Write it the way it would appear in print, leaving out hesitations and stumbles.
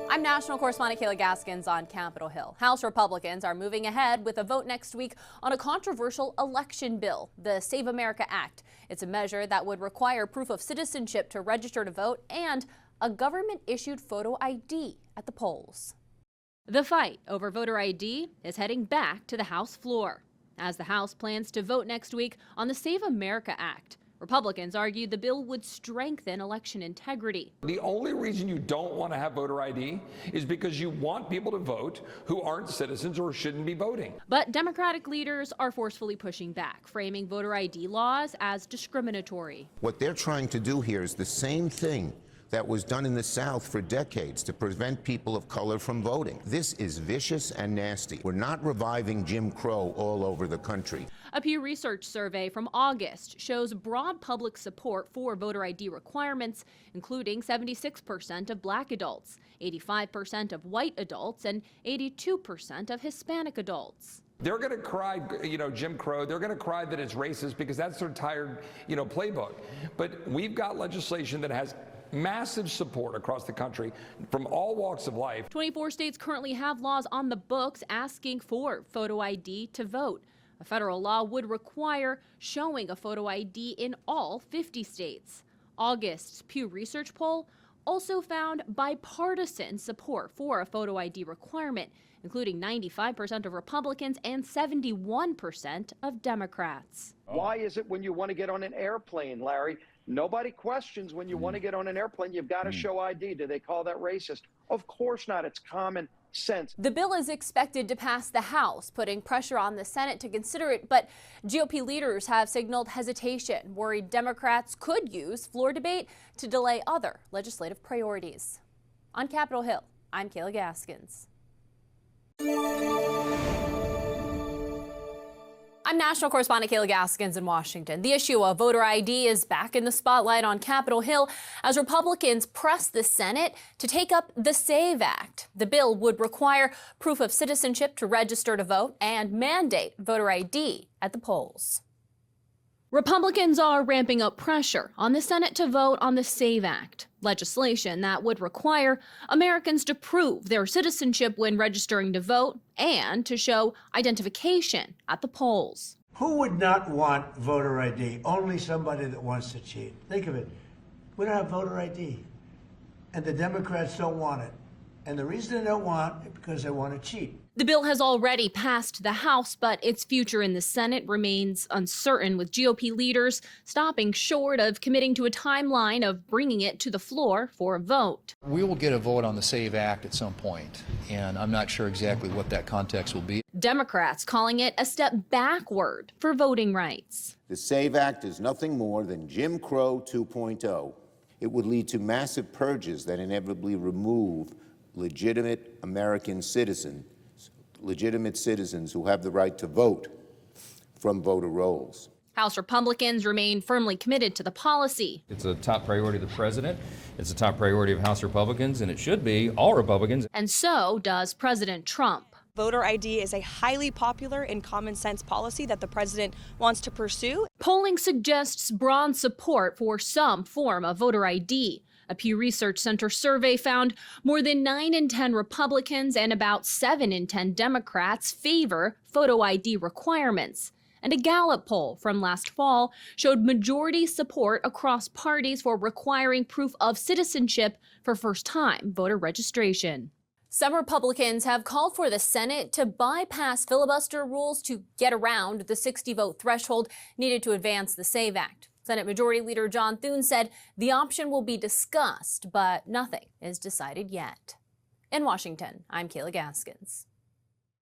I'm national correspondent Kayla Gaskins on Capitol Hill. House Republicans are moving ahead with a vote next week on a controversial election bill, the Save America Act. It's a measure that would require proof of citizenship to register to vote and a government-issued photo ID at the polls. The fight over voter ID is heading back to the House floor as the House plans to vote next week on the Save America Act. Republicans argued the bill would strengthen election integrity. The only reason you don't want to have voter ID is because you want people to vote who aren't citizens or shouldn't be voting. But Democratic leaders are forcefully pushing back, framing voter ID laws as discriminatory. What they're trying to do here is the same thing that was done in the South for decades to prevent people of color from voting. This is vicious and nasty. We're not reviving Jim Crow all over the country. A Pew Research survey from August shows broad public support for voter ID requirements, including 76% of black adults, 85% of white adults, and 82% of Hispanic adults. They're going to cry, Jim Crow. They're going to cry that it's racist because that's their tired, playbook. But we've got legislation that has massive support across the country from all walks of life. 24 states currently have laws on the books asking for photo ID to vote. A federal law would require showing a photo ID in all 50 states. August's Pew Research poll also found bipartisan support for a photo ID requirement, including 95% of Republicans and 71% of Democrats. Why is it when you want to get on an airplane, Larry, nobody questions when you want to get on an airplane, you've got to show ID? Do they call that racist? Of course not. It's common sense. The bill is expected to pass the House, putting pressure on the Senate to consider it, but GOP leaders have signaled hesitation, worried Democrats could use floor debate to delay other legislative priorities. On Capitol Hill, I'm Kayla Gaskins. I'm national correspondent Kayla Gaskins in Washington. The issue of voter ID is back in the spotlight on Capitol Hill as Republicans press the Senate to take up the SAVE Act. The bill would require proof of citizenship to register to vote and mandate voter ID at the polls. Republicans are ramping up pressure on the Senate to vote on the SAVE Act, legislation that would require Americans to prove their citizenship when registering to vote and to show identification at the polls. Who would not want voter ID? Only somebody that wants to cheat. Think of it. We don't have voter ID, and the Democrats don't want it. And the reason they don't want it is because they want to cheat. The bill has already passed the House, but its future in the Senate remains uncertain, with GOP leaders stopping short of committing to a timeline of bringing it to the floor for a vote. We will get a vote on the SAVE Act at some point, and I'm not sure exactly what that context will be. Democrats calling it a step backward for voting rights. The SAVE Act is nothing more than Jim Crow 2.0. It would lead to massive purges that inevitably remove legitimate American citizens who have the right to vote from voter rolls. House Republicans remain firmly committed to the policy. It's a top priority of the president. It's a top priority of House Republicans, and it should be all Republicans. And so does President Trump. Voter ID is a highly popular and common sense policy that the president wants to pursue. Polling suggests broad support for some form of voter ID. A Pew Research Center survey found more than 9 in 10 Republicans and about 7 in 10 Democrats favor photo ID requirements. And a Gallup poll from last fall showed majority support across parties for requiring proof of citizenship for first-time voter registration. Some Republicans have called for the Senate to bypass filibuster rules to get around the 60-vote threshold needed to advance the SAVE Act. Senate Majority Leader John Thune said the option will be discussed, but nothing is decided yet. In Washington, I'm Kayla Gaskins.